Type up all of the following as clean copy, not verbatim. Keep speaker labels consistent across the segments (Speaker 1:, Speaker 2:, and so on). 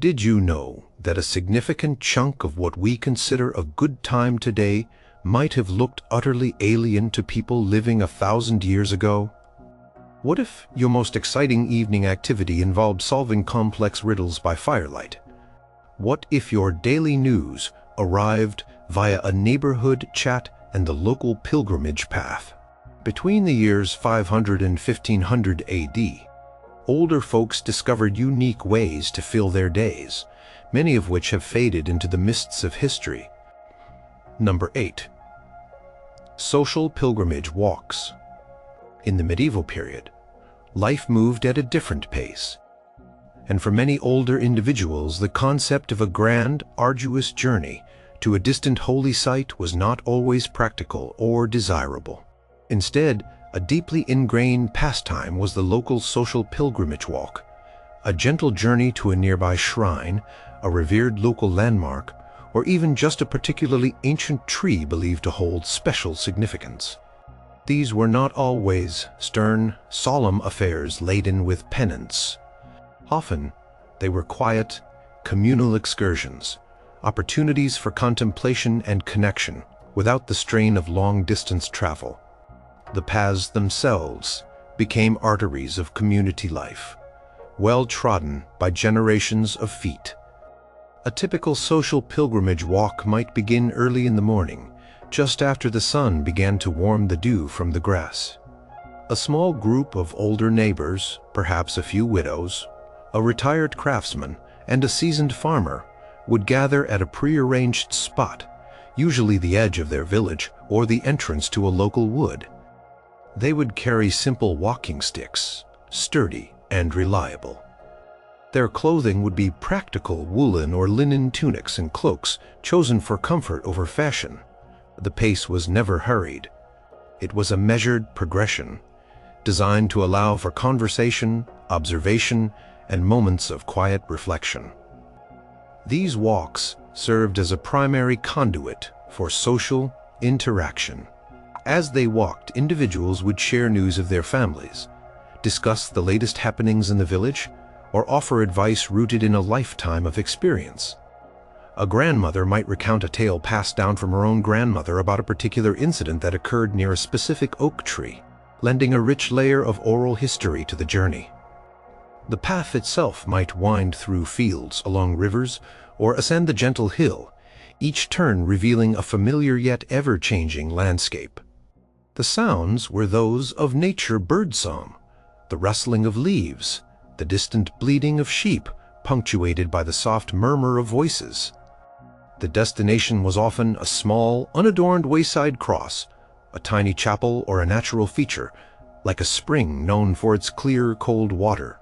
Speaker 1: Did you know that a significant chunk of what we consider a good time today might have looked utterly alien to people living 1,000 years ago? What if your most exciting evening activity involved solving complex riddles by firelight? What if your daily news arrived via a neighborhood chat and the local pilgrimage path? Between the years 500 and 1500 AD, older folks discovered unique ways to fill their days, many of which have faded into the mists of history. Number 8. Social pilgrimage walks. In the medieval period, life moved at a different pace, and for many older individuals, the concept of a grand, arduous journey to a distant holy site was not always practical or desirable. Instead, a deeply ingrained pastime was the local social pilgrimage walk, a gentle journey to a nearby shrine, a revered local landmark, or even just a particularly ancient tree believed to hold special significance. These were not always stern, solemn affairs laden with penance. Often, they were quiet, communal excursions, opportunities for contemplation and connection without the strain of long-distance travel. The paths themselves became arteries of community life, well trodden by generations of feet. A typical social pilgrimage walk might begin early in the morning, just after the sun began to warm the dew from the grass. A small group of older neighbors, perhaps a few widows, a retired craftsman, and a seasoned farmer would gather at a prearranged spot, usually the edge of their village or the entrance to a local wood. They would carry simple walking sticks, sturdy and reliable. Their clothing would be practical woolen or linen tunics and cloaks chosen for comfort over fashion. The pace was never hurried. It was a measured progression, designed to allow for conversation, observation, and moments of quiet reflection. These walks served as a primary conduit for social interaction. As they walked, individuals would share news of their families, discuss the latest happenings in the village, or offer advice rooted in a lifetime of experience. A grandmother might recount a tale passed down from her own grandmother about a particular incident that occurred near a specific oak tree, lending a rich layer of oral history to the journey. The path itself might wind through fields, along rivers, or ascend the gentle hill, each turn revealing a familiar yet ever-changing landscape. The sounds were those of nature birdsong, the rustling of leaves, the distant bleating of sheep, punctuated by the soft murmur of voices. The destination was often a small, unadorned wayside cross, a tiny chapel, or a natural feature, like a spring known for its clear, cold water.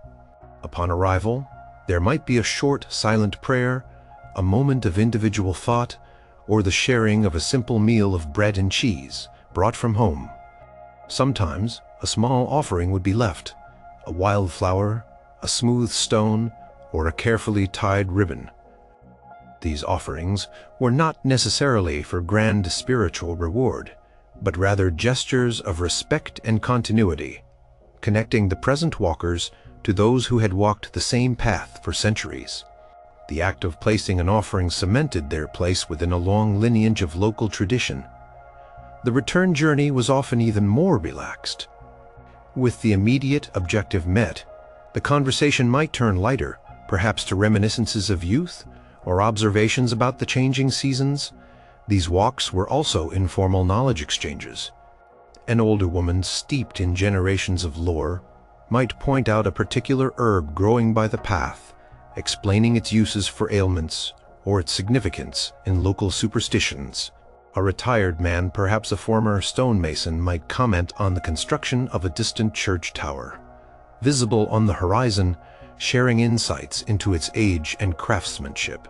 Speaker 1: Upon arrival, there might be a short, silent prayer, a moment of individual thought, or the sharing of a simple meal of bread and cheese, brought from home. Sometimes, a small offering would be left, a wildflower, a smooth stone, or a carefully tied ribbon. These offerings were not necessarily for grand spiritual reward, but rather gestures of respect and continuity, connecting the present walkers to those who had walked the same path for centuries. The act of placing an offering cemented their place within a long lineage of local tradition. The return journey was often even more relaxed. With the immediate objective met, the conversation might turn lighter, perhaps to reminiscences of youth or observations about the changing seasons. These walks were also informal knowledge exchanges. An older woman steeped in generations of lore might point out a particular herb growing by the path, explaining its uses for ailments or its significance in local superstitions. A retired man, perhaps a former stonemason, might comment on the construction of a distant church tower, visible on the horizon, sharing insights into its age and craftsmanship.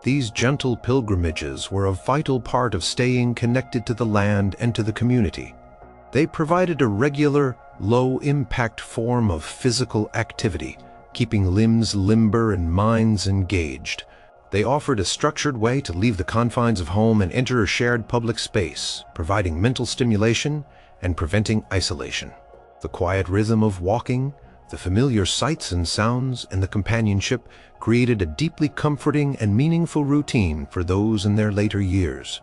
Speaker 1: These gentle pilgrimages were a vital part of staying connected to the land and to the community. They provided a regular, low-impact form of physical activity, keeping limbs limber and minds engaged. They offered a structured way to leave the confines of home and enter a shared public space, providing mental stimulation and preventing isolation. The quiet rhythm of walking, The familiar sights and sounds and the companionship created a deeply comforting and meaningful routine for those in their later years.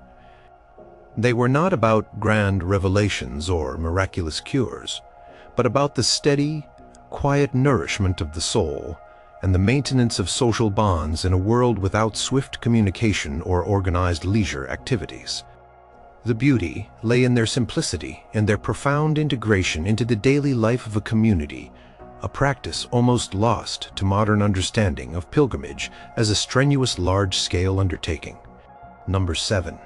Speaker 1: They were not about grand revelations or miraculous cures, but about the steady, quiet nourishment of the soul and the maintenance of social bonds in a world without swift communication or organized leisure activities. The beauty lay in their simplicity and their profound integration into the daily life of a community, a practice almost lost to modern understanding of pilgrimage as a strenuous large-scale undertaking. Number 7.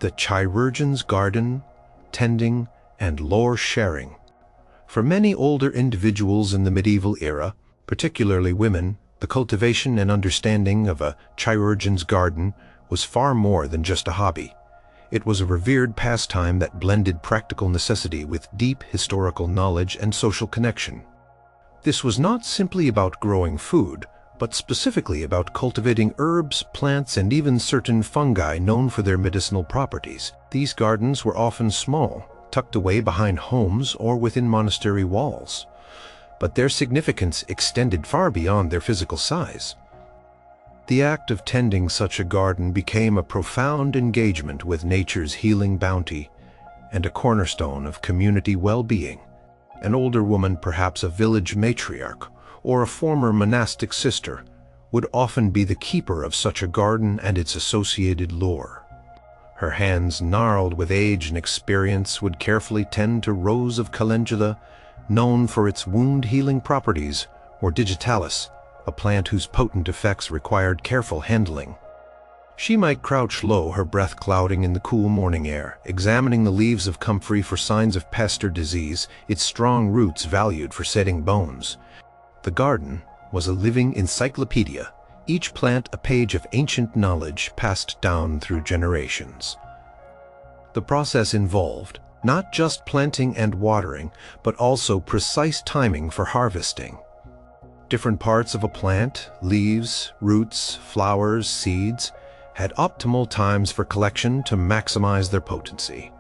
Speaker 1: The chirurgeon's garden, tending, and lore sharing. For many older individuals in the medieval era, particularly women, the cultivation and understanding of a chirurgeon's garden was far more than just a hobby. It was a revered pastime that blended practical necessity with deep historical knowledge and social connection. This was not simply about growing food, but specifically about cultivating herbs, plants, and even certain fungi known for their medicinal properties. These gardens were often small, tucked away behind homes or within monastery walls, but their significance extended far beyond their physical size. The act of tending such a garden became a profound engagement with nature's healing bounty and a cornerstone of community well-being. An older woman, perhaps a village matriarch or a former monastic sister, would often be the keeper of such a garden and its associated lore. Her hands, gnarled with age and experience, would carefully tend to rows of calendula, known for its wound-healing properties, or digitalis, a plant whose potent effects required careful handling. She might crouch low, her breath clouding in the cool morning air, examining the leaves of comfrey for signs of pest or disease, its strong roots valued for setting bones. The garden was a living encyclopedia, each plant a page of ancient knowledge passed down through generations. The process involved not just planting and watering, but also precise timing for harvesting. Different parts of a plant, leaves, roots, flowers, seeds, had optimal times for collection to maximize their potency.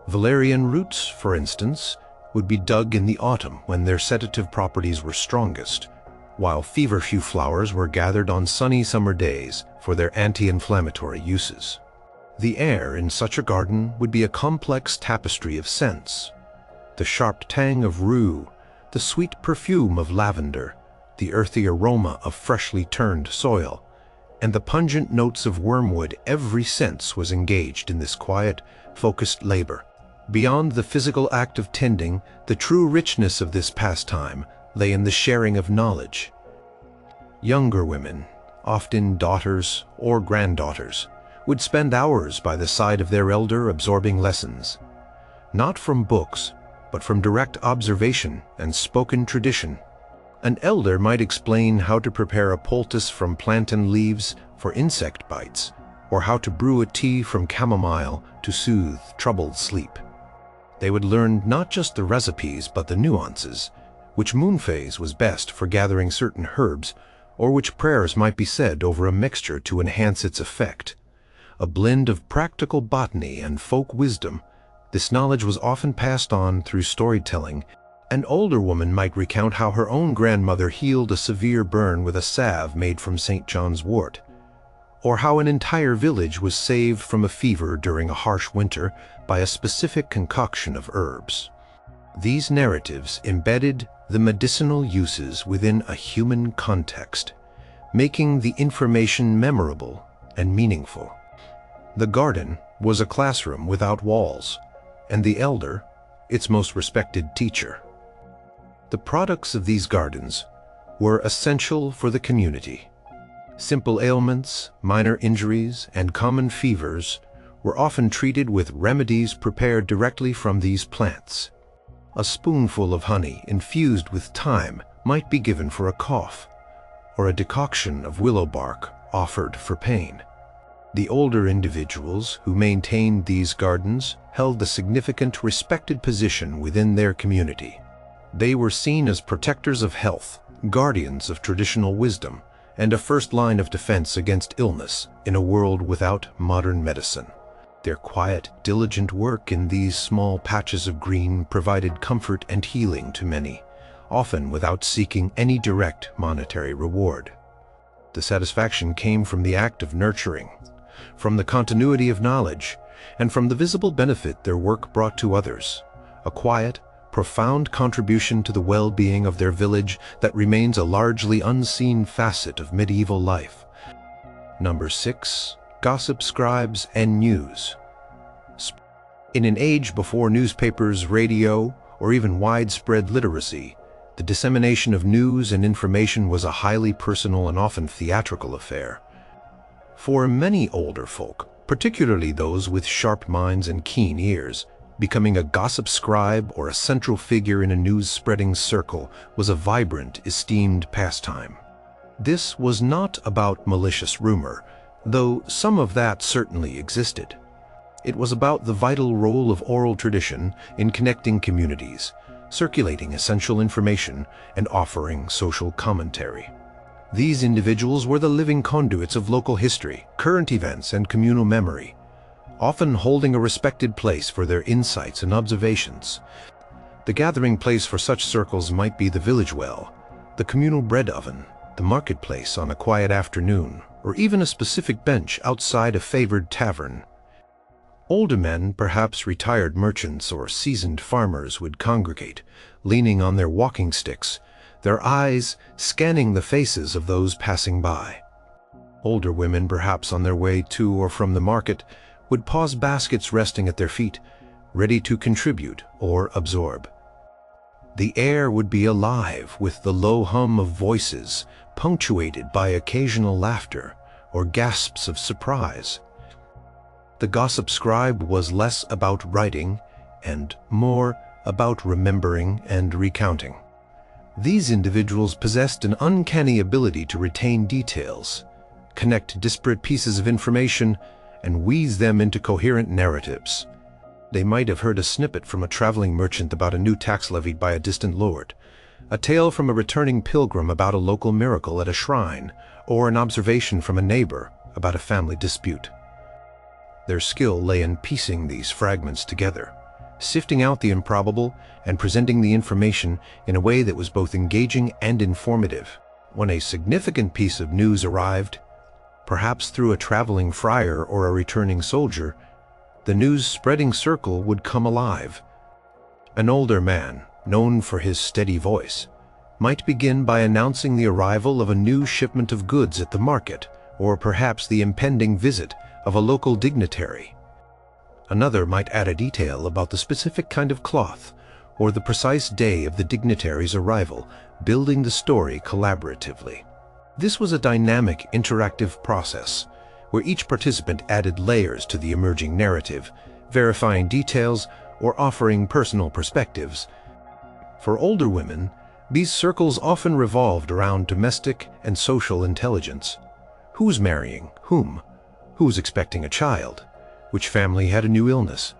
Speaker 1: Valerian roots, for instance, would be dug in the autumn when their sedative properties were strongest, while feverfew flowers were gathered on sunny summer days for their anti-inflammatory uses. The air in such a garden would be a complex tapestry of scents. The sharp tang of rue, the sweet perfume of lavender, the earthy aroma of freshly turned soil, and the pungent notes of wormwood. Every sense was engaged in this quiet, focused labor. Beyond the physical act of tending, the true richness of this pastime lay in the sharing of knowledge. Younger women, often daughters or granddaughters, would spend hours by the side of their elder absorbing lessons, not from books, but from direct observation and spoken tradition. An elder might explain how to prepare a poultice from plantain leaves for insect bites, or how to brew a tea from chamomile to soothe troubled sleep. They would learn not just the recipes, but the nuances, which moon phase was best for gathering certain herbs, or which prayers might be said over a mixture to enhance its effect. A blend of practical botany and folk wisdom, this knowledge was often passed on through storytelling. An older woman might recount how her own grandmother healed a severe burn with a salve made from St. John's wort, or how an entire village was saved from a fever during a harsh winter by a specific concoction of herbs. These narratives embedded the medicinal uses within a human context, making the information memorable and meaningful. The garden was a classroom without walls, and the elder, its most respected teacher. The products of these gardens were essential for the community. Simple ailments, minor injuries, and common fevers were often treated with remedies prepared directly from these plants. A spoonful of honey infused with thyme might be given for a cough, or a decoction of willow bark offered for pain. The older individuals who maintained these gardens held a significant, respected position within their community. They were seen as protectors of health, guardians of traditional wisdom, and a first line of defense against illness in a world without modern medicine. Their quiet, diligent work in these small patches of green provided comfort and healing to many, often without seeking any direct monetary reward. The satisfaction came from the act of nurturing, from the continuity of knowledge, and from the visible benefit their work brought to others, a quiet, profound contribution to the well-being of their village that remains a largely unseen facet of medieval life. Number 6. Gossip scribes and news. In an age before newspapers, radio, or even widespread literacy, the dissemination of news and information was a highly personal and often theatrical affair. For many older folk, particularly those with sharp minds and keen ears, becoming a gossip scribe or a central figure in a news-spreading circle was a vibrant, esteemed pastime. This was not about malicious rumor, though some of that certainly existed. It was about the vital role of oral tradition in connecting communities, circulating essential information, and offering social commentary. These individuals were the living conduits of local history, current events, and communal memory, often holding a respected place for their insights and observations. The gathering place for such circles might be the village well, the communal bread oven, the marketplace on a quiet afternoon, or even a specific bench outside a favored tavern. Older men, perhaps retired merchants or seasoned farmers, would congregate, leaning on their walking sticks, their eyes scanning the faces of those passing by. Older women, perhaps on their way to or from the market, would pause, baskets resting at their feet, ready to contribute or absorb. The air would be alive with the low hum of voices, punctuated by occasional laughter or gasps of surprise. The gossip scribe was less about writing and more about remembering and recounting. These individuals possessed an uncanny ability to retain details, connect disparate pieces of information, and weave them into coherent narratives. They might have heard a snippet from a traveling merchant about a new tax levied by a distant lord, a tale from a returning pilgrim about a local miracle at a shrine, or an observation from a neighbor about a family dispute. Their skill lay in piecing these fragments together, sifting out the improbable and presenting the information in a way that was both engaging and informative. When a significant piece of news arrived, perhaps through a traveling friar or a returning soldier, the news-spreading circle would come alive. An older man, known for his steady voice, might begin by announcing the arrival of a new shipment of goods at the market, or perhaps the impending visit of a local dignitary. Another might add a detail about the specific kind of cloth or the precise day of the dignitary's arrival, building the story collaboratively. This was a dynamic, interactive process where each participant added layers to the emerging narrative, verifying details or offering personal perspectives. For older women, these circles often revolved around domestic and social intelligence. Who's marrying whom? Who's expecting a child? Which family had a new illness?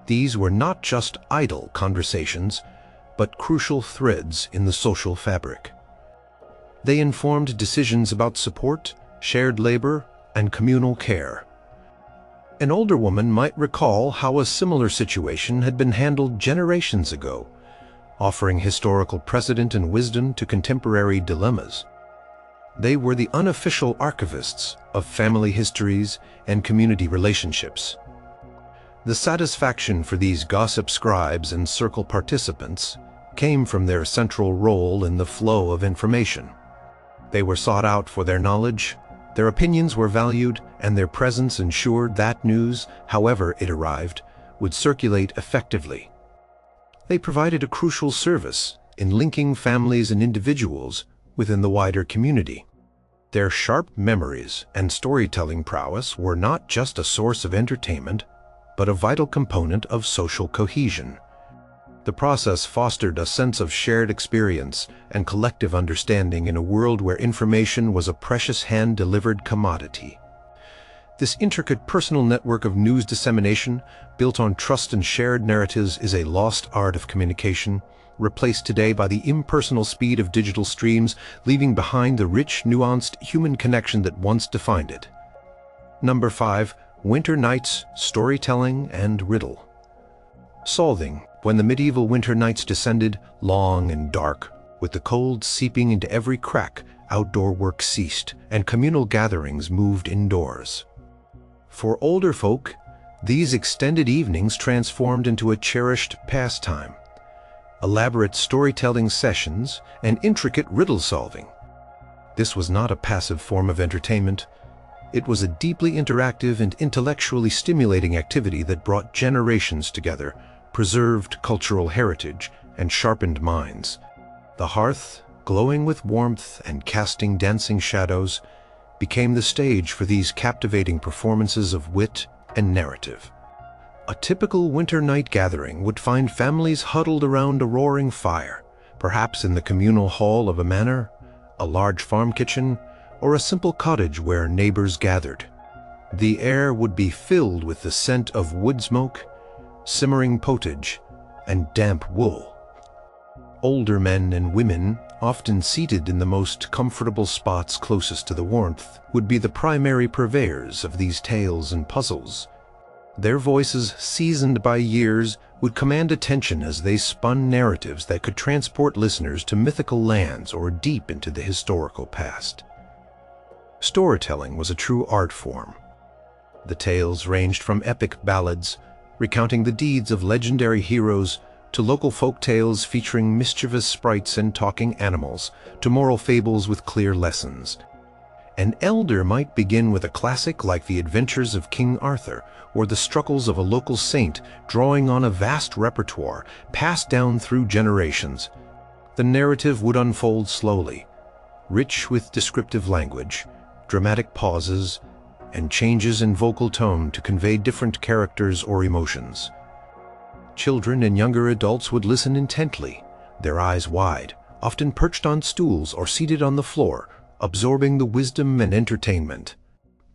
Speaker 1: These were not just idle conversations, but crucial threads in the social fabric. They informed decisions about support, shared labor, and communal care. An older woman might recall how a similar situation had been handled generations ago, offering historical precedent and wisdom to contemporary dilemmas. They were the unofficial archivists of family histories and community relationships. The satisfaction for these gossip scribes and circle participants came from their central role in the flow of information. They were sought out for their knowledge, their opinions were valued, and their presence ensured that news, however it arrived, would circulate effectively. They provided a crucial service in linking families and individuals within the wider community. Their sharp memories and storytelling prowess were not just a source of entertainment, but a vital component of social cohesion. The process fostered a sense of shared experience and collective understanding in a world where information was a precious hand-delivered commodity. This intricate personal network of news dissemination, built on trust and shared narratives, is a lost art of communication, replaced today by the impersonal speed of digital streams, leaving behind the rich, nuanced human connection that once defined it. Number 5. Winter nights, storytelling, and riddle. Solving When the medieval winter nights descended, long and dark, with the cold seeping into every crack, outdoor work ceased, and communal gatherings moved indoors. For older folk, these extended evenings transformed into a cherished pastime. Elaborate storytelling sessions and intricate riddle solving. This was not a passive form of entertainment. It was a deeply interactive and intellectually stimulating activity that brought generations together, preserved cultural heritage, and sharpened minds. The hearth, glowing with warmth and casting dancing shadows, became the stage for these captivating performances of wit and narrative. A typical winter night gathering would find families huddled around a roaring fire, perhaps in the communal hall of a manor, a large farm kitchen, or a simple cottage where neighbors gathered. The air would be filled with the scent of wood smoke, simmering pottage, and damp wool. Older men and women, often seated in the most comfortable spots closest to the warmth, would be the primary purveyors of these tales and puzzles. Their voices, seasoned by years, would command attention as they spun narratives that could transport listeners to mythical lands or deep into the historical past. Storytelling was a true art form. The tales ranged from epic ballads, recounting the deeds of legendary heroes, to local folk tales featuring mischievous sprites and talking animals, to moral fables with clear lessons. An elder might begin with a classic like The Adventures of King Arthur, or the struggles of a local saint, drawing on a vast repertoire passed down through generations. The narrative would unfold slowly, rich with descriptive language, dramatic pauses, and changes in vocal tone to convey different characters or emotions. Children and younger adults would listen intently, their eyes wide, often perched on stools or seated on the floor, absorbing the wisdom and entertainment.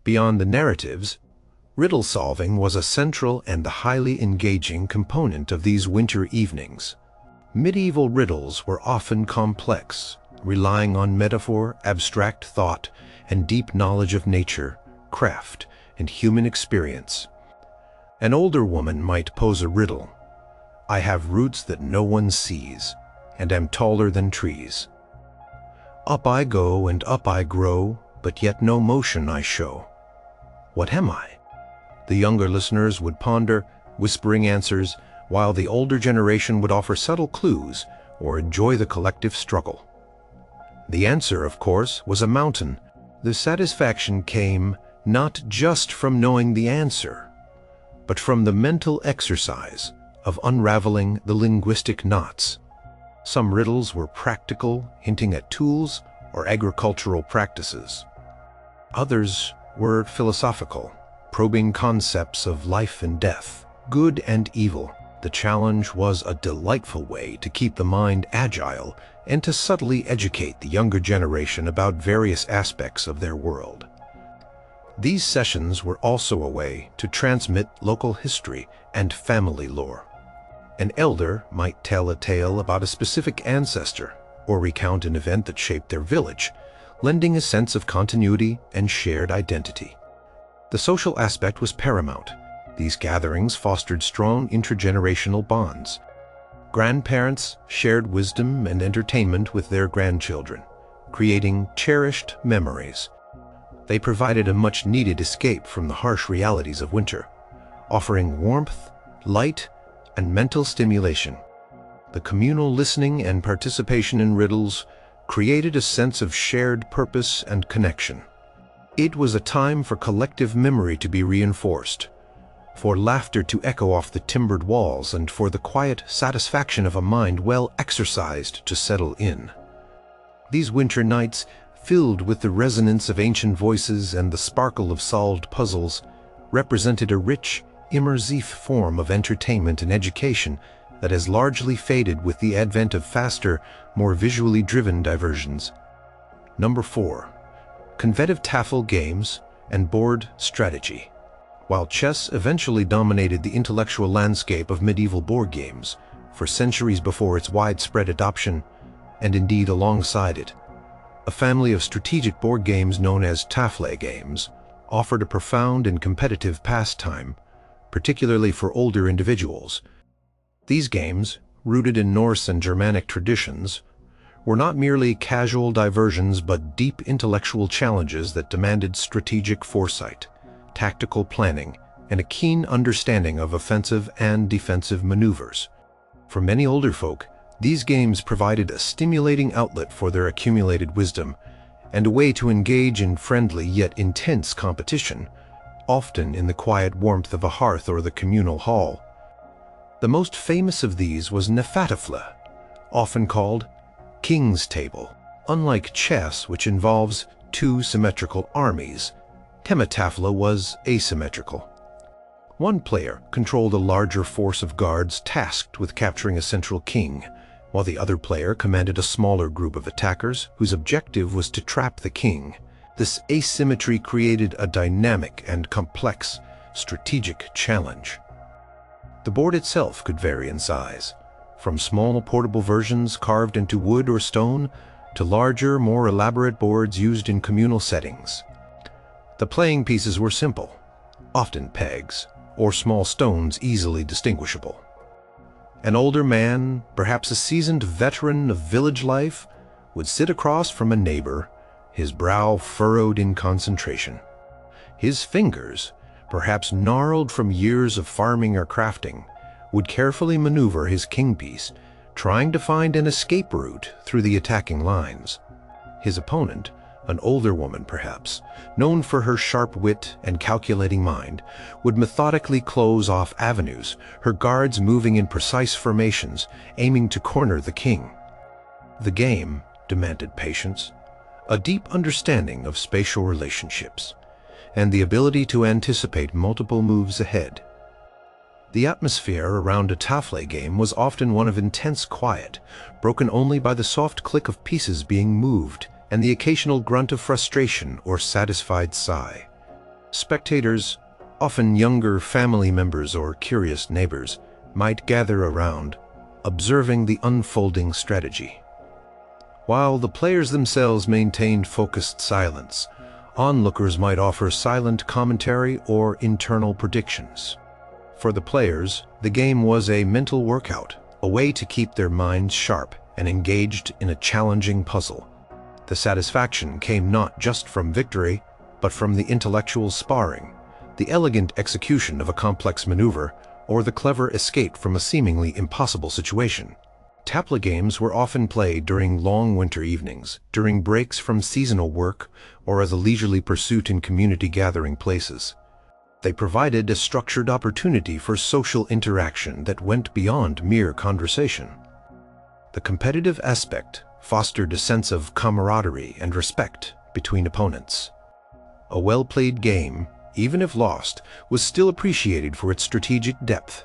Speaker 1: Beyond the narratives, riddle solving was a central and highly engaging component of these winter evenings. Medieval riddles were often complex, relying on metaphor, abstract thought, and deep knowledge of nature, craft, and human experience. An older woman might pose a riddle. I have roots that no one sees, and am taller than trees. Up I go and up I grow, but yet no motion I show. What am I? The younger listeners would ponder, whispering answers, while the older generation would offer subtle clues or enjoy the collective struggle. The answer, of course, was a mountain. The satisfaction came not just from knowing the answer, but from the mental exercise of unraveling the linguistic knots. Some riddles were practical, hinting at tools or agricultural practices. Others were philosophical, probing concepts of life and death, good and evil. The challenge was a delightful way to keep the mind agile and to subtly educate the younger generation about various aspects of their world. These sessions were also a way to transmit local history and family lore. An elder might tell a tale about a specific ancestor or recount an event that shaped their village, lending a sense of continuity and shared identity. The social aspect was paramount. These gatherings fostered strong intergenerational bonds. Grandparents shared wisdom and entertainment with their grandchildren, creating cherished memories. They provided a much-needed escape from the harsh realities of winter, offering warmth, light, and mental stimulation. The communal listening and participation in riddles created a sense of shared purpose and connection. It was a time for collective memory to be reinforced, for laughter to echo off the timbered walls, and for the quiet satisfaction of a mind well exercised to settle in. These winter nights, filled with the resonance of ancient voices and the sparkle of solved puzzles, represented a rich, immersive form of entertainment and education that has largely faded with the advent of faster, more visually driven diversions. Number 4. Convetive taffel games and board strategy. While chess eventually dominated the intellectual landscape of medieval board games, for centuries before its widespread adoption, and indeed alongside it, a family of strategic board games known as taffle games offered a profound and competitive pastime, particularly for older individuals. These games, rooted in Norse and Germanic traditions, were not merely casual diversions but deep intellectual challenges that demanded strategic foresight, tactical planning, and a keen understanding of offensive and defensive maneuvers. For many older folk, these games provided a stimulating outlet for their accumulated wisdom and a way to engage in friendly yet intense competition, often in the quiet warmth of a hearth or the communal hall. The most famous of these was Nefatafla, often called King's Table. Unlike chess, which involves two symmetrical armies, Tematafla was asymmetrical. One player controlled a larger force of guards tasked with capturing a central king, while the other player commanded a smaller group of attackers whose objective was to trap the king. This asymmetry created a dynamic and complex strategic challenge. The board itself could vary in size, from small portable versions carved into wood or stone to larger, more elaborate boards used in communal settings. The playing pieces were simple, often pegs or small stones easily distinguishable. An older man, perhaps a seasoned veteran of village life, would sit across from a neighbor, his brow furrowed in concentration. His fingers, perhaps gnarled from years of farming or crafting, would carefully maneuver his king piece, trying to find an escape route through the attacking lines. His opponent, an older woman perhaps, known for her sharp wit and calculating mind, would methodically close off avenues, her guards moving in precise formations, aiming to corner the king. The game demanded patience, a deep understanding of spatial relationships, and the ability to anticipate multiple moves ahead. The atmosphere around a Tafle game was often one of intense quiet, broken only by the soft click of pieces being moved and the occasional grunt of frustration or satisfied sigh. Spectators, often younger family members or curious neighbors, might gather around, observing the unfolding strategy. While the players themselves maintained focused silence, onlookers might offer silent commentary or internal predictions. For the players, the game was a mental workout, a way to keep their minds sharp and engaged in a challenging puzzle. The satisfaction came not just from victory, but from the intellectual sparring, the elegant execution of a complex maneuver, or the clever escape from a seemingly impossible situation. Tapla games were often played during long winter evenings, during breaks from seasonal work, or as a leisurely pursuit in community gathering places. They provided a structured opportunity for social interaction that went beyond mere conversation. The competitive aspect fostered a sense of camaraderie and respect between opponents. A well-played game, even if lost, was still appreciated for its strategic depth.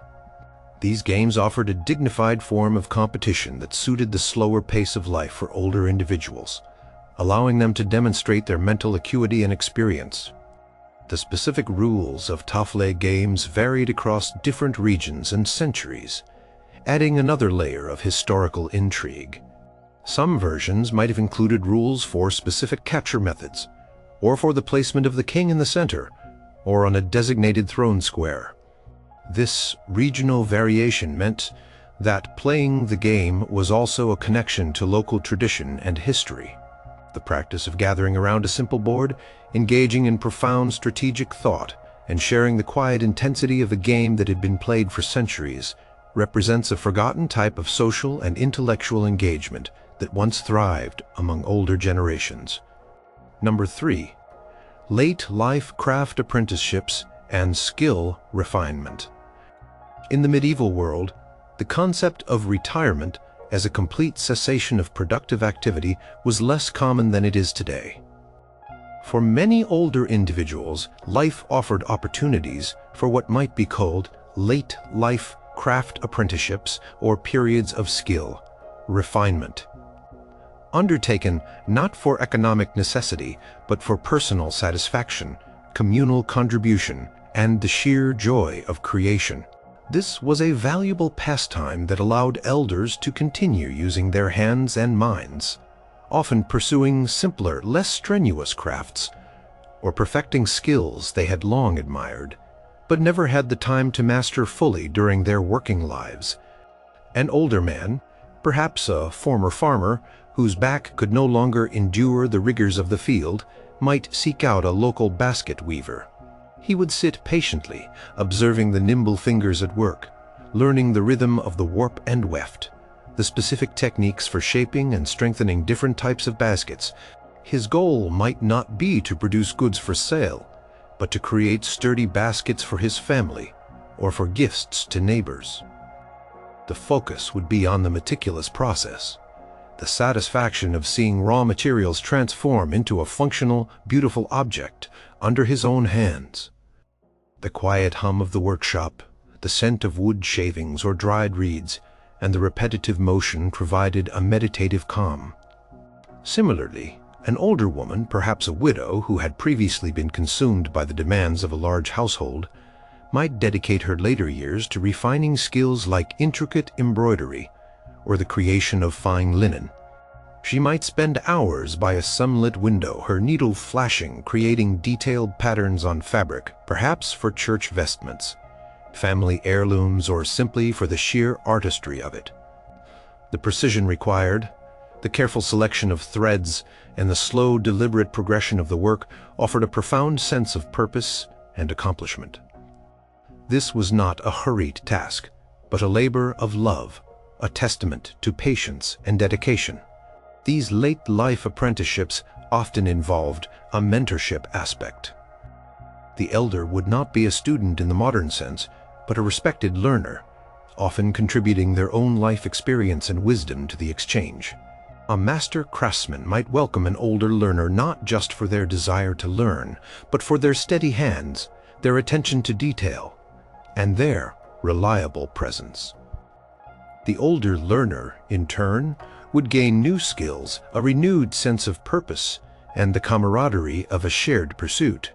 Speaker 1: These games offered a dignified form of competition that suited the slower pace of life for older individuals, allowing them to demonstrate their mental acuity and experience. The specific rules of Tafle games varied across different regions and centuries, adding another layer of historical intrigue. Some versions might have included rules for specific capture methods, or for the placement of the king in the center, or on a designated throne square. This regional variation meant that playing the game was also a connection to local tradition and history. The practice of gathering around a simple board, engaging in profound strategic thought, and sharing the quiet intensity of a game that had been played for centuries represents a forgotten type of social and intellectual engagement that once thrived among older generations. Number 3. Late life craft apprenticeships and skill refinement. In the medieval world, the concept of retirement as a complete cessation of productive activity was less common than it is today. For many older individuals, life offered opportunities for what might be called late life craft apprenticeships or periods of skill refinement. Undertaken not for economic necessity, but for personal satisfaction, communal contribution, and the sheer joy of creation. This was a valuable pastime that allowed elders to continue using their hands and minds, often pursuing simpler, less strenuous crafts, or perfecting skills they had long admired, but never had the time to master fully during their working lives. An older man, perhaps a former farmer, whose back could no longer endure the rigors of the field, might seek out a local basket weaver. He would sit patiently, observing the nimble fingers at work, learning the rhythm of the warp and weft, the specific techniques for shaping and strengthening different types of baskets. His goal might not be to produce goods for sale, but to create sturdy baskets for his family or for gifts to neighbors. The focus would be on the meticulous process, the satisfaction of seeing raw materials transform into a functional, beautiful object under his own hands. The quiet hum of the workshop, the scent of wood shavings or dried reeds, and the repetitive motion provided a meditative calm. Similarly, an older woman, perhaps a widow who had previously been consumed by the demands of a large household, might dedicate her later years to refining skills like intricate embroidery or the creation of fine linen. She might spend hours by a sunlit window, her needle flashing, creating detailed patterns on fabric, perhaps for church vestments, family heirlooms, or simply for the sheer artistry of it. The precision required, the careful selection of threads, and the slow, deliberate progression of the work offered a profound sense of purpose and accomplishment. This was not a hurried task, but a labor of love, a testament to patience and dedication. These late-life apprenticeships often involved a mentorship aspect. The elder would not be a student in the modern sense, but a respected learner, often contributing their own life experience and wisdom to the exchange. A master craftsman might welcome an older learner not just for their desire to learn, but for their steady hands, their attention to detail, and their reliable presence. The older learner, in turn, would gain new skills, a renewed sense of purpose, and the camaraderie of a shared pursuit.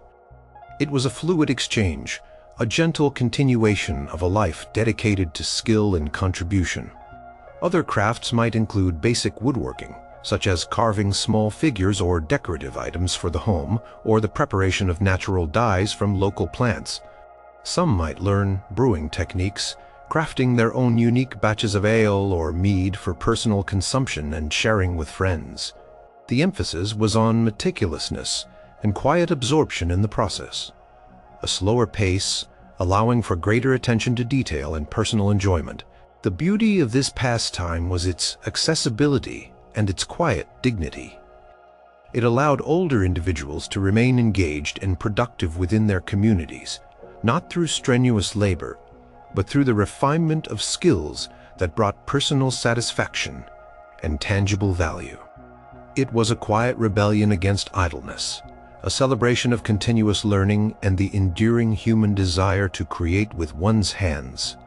Speaker 1: It was a fluid exchange, a gentle continuation of a life dedicated to skill and contribution. Other crafts might include basic woodworking, such as carving small figures or decorative items for the home, or the preparation of natural dyes from local plants. Some might learn brewing techniques, crafting their own unique batches of ale or mead for personal consumption and sharing with friends. The emphasis was on meticulousness and quiet absorption in the process. A slower pace, allowing for greater attention to detail and personal enjoyment. The beauty of this pastime was its accessibility and its quiet dignity. It allowed older individuals to remain engaged and productive within their communities, not through strenuous labor, but through the refinement of skills that brought personal satisfaction and tangible value. It was a quiet rebellion against idleness, a celebration of continuous learning and the enduring human desire to create with one's hands.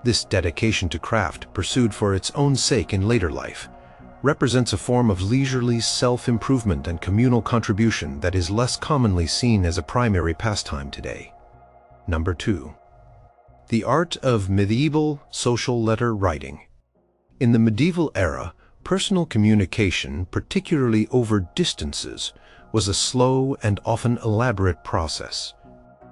Speaker 1: This dedication to craft, pursued for its own sake in later life, represents a form of leisurely self-improvement and communal contribution that is less commonly seen as a primary pastime today. Number 2. The art of medieval social letter writing. In the medieval era, personal communication, particularly over distances, was a slow and often elaborate process.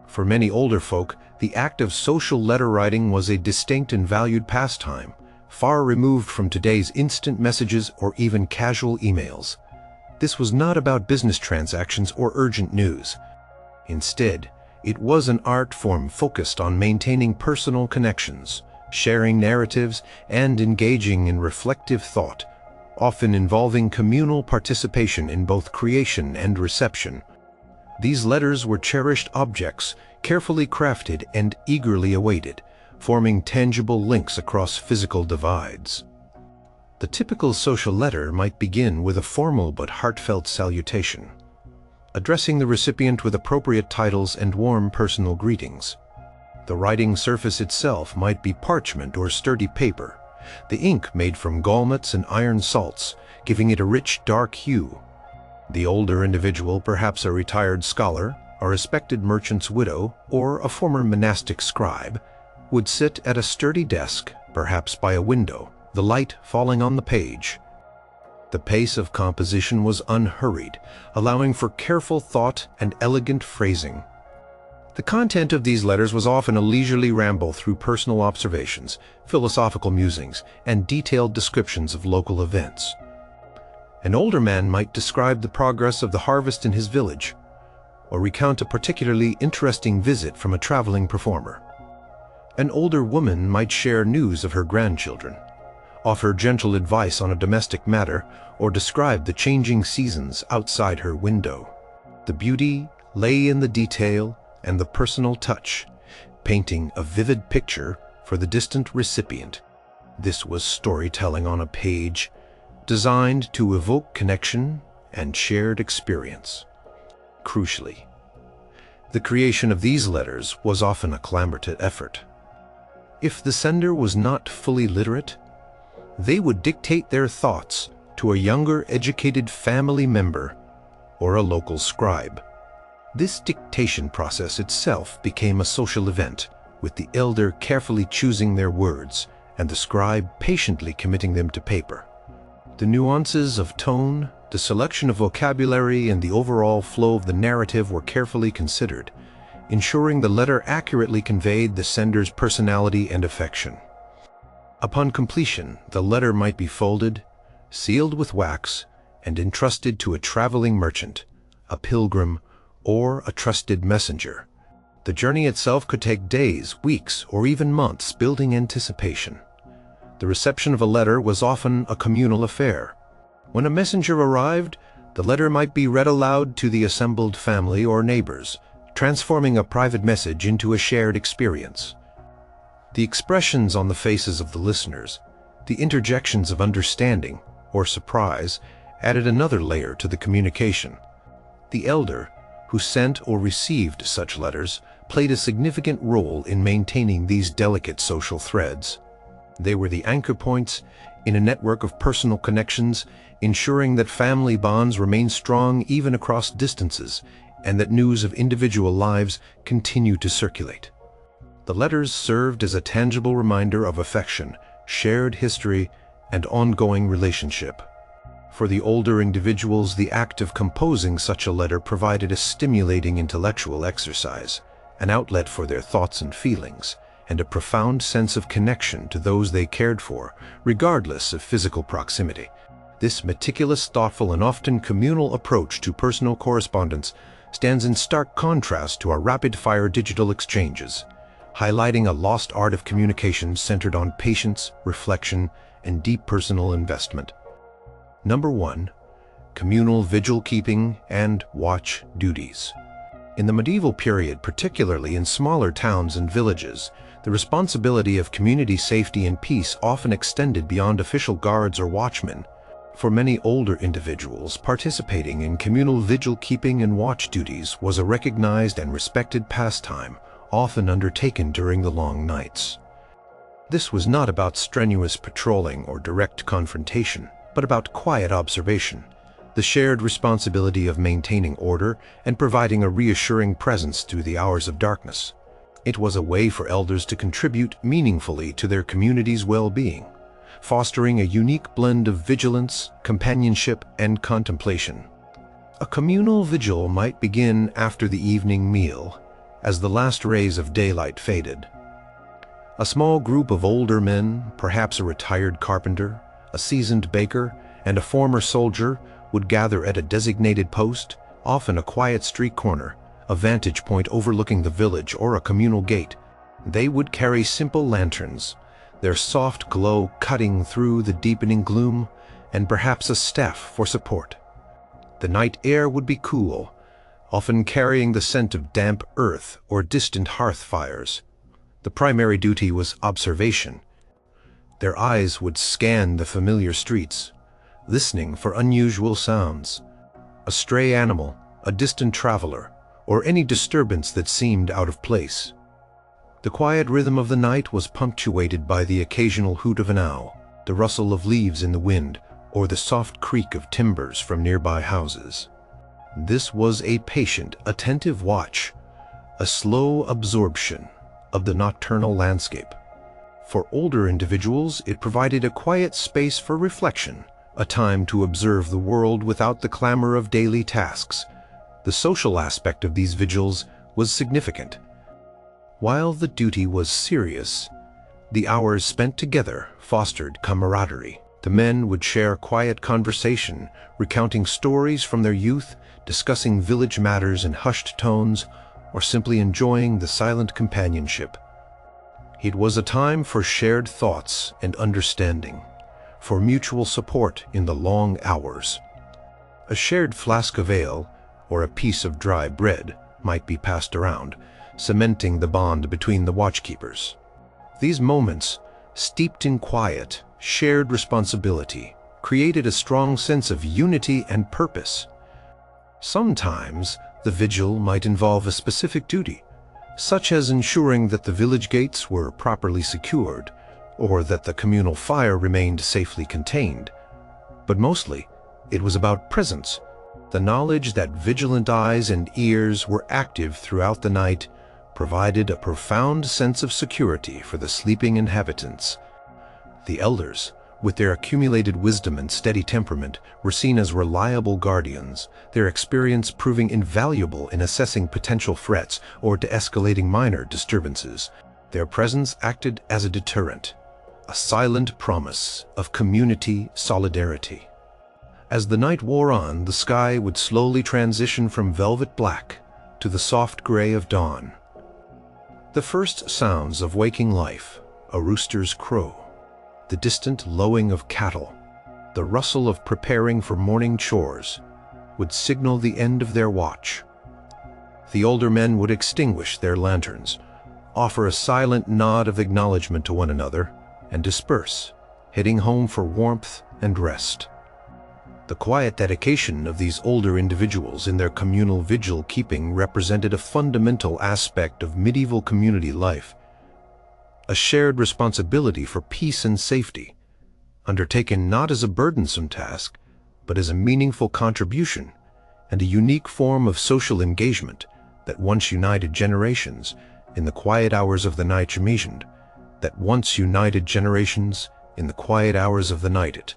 Speaker 1: For many older folk, the act of social letter writing was a distinct and valued pastime, far removed from today's instant messages or even casual emails. This was not about business transactions or urgent news. Instead, it was an art form focused on maintaining personal connections, sharing narratives, and engaging in reflective thought, often involving communal participation in both creation and reception. These letters were cherished objects, carefully crafted and eagerly awaited, forming tangible links across physical divides. The typical social letter might begin with a formal but heartfelt salutation, addressing the recipient with appropriate titles and warm personal greetings. The writing surface itself might be parchment or sturdy paper, the ink made from gallnuts and iron salts, giving it a rich, dark hue. The older individual, perhaps a retired scholar, a respected merchant's widow, or a former monastic scribe, would sit at a sturdy desk, perhaps by a window, the light falling on the page. The pace of composition was unhurried, allowing for careful thought and elegant phrasing. The content of these letters was often a leisurely ramble through personal observations, philosophical musings, and detailed descriptions of local events. An older man might describe the progress of the harvest in his village, or recount a particularly interesting visit from a traveling performer. An older woman might share news of her grandchildren, offer gentle advice on a domestic matter, or describe the changing seasons outside her window. The beauty lay in the detail and the personal touch, painting a vivid picture for the distant recipient. This was storytelling on a page, designed to evoke connection and shared experience. Crucially, the creation of these letters was often a collaborative effort. If the sender was not fully literate, they would dictate their thoughts to a younger, educated family member or a local scribe. This dictation process itself became a social event, with the elder carefully choosing their words and the scribe patiently committing them to paper. The nuances of tone, the selection of vocabulary, and the overall flow of the narrative were carefully considered, ensuring the letter accurately conveyed the sender's personality and affection. Upon completion, the letter might be folded, sealed with wax, and entrusted to a traveling merchant, a pilgrim, or a trusted messenger. The journey itself could take days, weeks, or even months, building anticipation. The reception of a letter was often a communal affair. When a messenger arrived, the letter might be read aloud to the assembled family or neighbors, transforming a private message into a shared experience. The expressions on the faces of the listeners, the interjections of understanding or surprise, added another layer to the communication. The elder, who sent or received such letters, played a significant role in maintaining these delicate social threads. They were the anchor points in a network of personal connections, ensuring that family bonds remained strong even across distances, and that news of individual lives continued to circulate. The letters served as a tangible reminder of affection, shared history, and ongoing relationship. For the older individuals, the act of composing such a letter provided a stimulating intellectual exercise, an outlet for their thoughts and feelings, and a profound sense of connection to those they cared for, regardless of physical proximity. This meticulous, thoughtful, and often communal approach to personal correspondence stands in stark contrast to our rapid-fire digital exchanges, highlighting a lost art of communication centered on patience, reflection, and deep personal investment. Number 1. Communal vigil keeping and watch duties. In the medieval period, particularly in smaller towns and villages, the responsibility of community safety and peace often extended beyond official guards or watchmen. For many older individuals, participating in communal vigil keeping and watch duties was a recognized and respected pastime, often undertaken during the long nights. This was not about strenuous patrolling or direct confrontation, but about quiet observation, the shared responsibility of maintaining order and providing a reassuring presence through the hours of darkness. It was a way for elders to contribute meaningfully to their community's well-being, fostering a unique blend of vigilance, companionship, and contemplation. A communal vigil might begin after the evening meal, as the last rays of daylight faded. A small group of older men, perhaps a retired carpenter, a seasoned baker, and a former soldier, would gather at a designated post, often a quiet street corner, a vantage point overlooking the village, or a communal gate. They would carry simple lanterns, their soft glow cutting through the deepening gloom, and perhaps a staff for support. The night air would be cool, often carrying the scent of damp earth or distant hearth fires. The primary duty was observation. Their eyes would scan the familiar streets, listening for unusual sounds, a stray animal, a distant traveler, or any disturbance that seemed out of place. The quiet rhythm of the night was punctuated by the occasional hoot of an owl, the rustle of leaves in the wind, or the soft creak of timbers from nearby houses. This was a patient, attentive watch, a slow absorption of the nocturnal landscape. For older individuals, it provided a quiet space for reflection, a time to observe the world without the clamor of daily tasks. The social aspect of these vigils was significant. While the duty was serious, the hours spent together fostered camaraderie. The men would share quiet conversation, recounting stories from their youth, discussing village matters in hushed tones, or simply enjoying the silent companionship. It was a time for shared thoughts and understanding, for mutual support in the long hours. A shared flask of ale or a piece of dry bread might be passed around, cementing the bond between the watchkeepers. These moments, steeped in quiet, shared responsibility, created a strong sense of unity and purpose. Sometimes, the vigil might involve a specific duty, such as ensuring that the village gates were properly secured, or that the communal fire remained safely contained. But mostly, it was about presence, the knowledge that vigilant eyes and ears were active throughout the night provided a profound sense of security for the sleeping inhabitants. The elders, with their accumulated wisdom and steady temperament, were seen as reliable guardians, their experience proving invaluable in assessing potential threats or de-escalating minor disturbances. Their presence acted as a deterrent, a silent promise of community solidarity. As the night wore on, the sky would slowly transition from velvet black to the soft gray of dawn. The first sounds of waking life, a rooster's crow, the distant lowing of cattle, the rustle of preparing for morning chores, would signal the end of their watch. The older men would extinguish their lanterns, offer a silent nod of acknowledgement to one another, and disperse, heading home for warmth and rest. The quiet dedication of these older individuals in their communal vigil keeping represented a fundamental aspect of medieval community life, a shared responsibility for peace and safety, undertaken not as a burdensome task, but as a meaningful contribution and a unique form of social engagement that once united generations in the quiet hours of the night.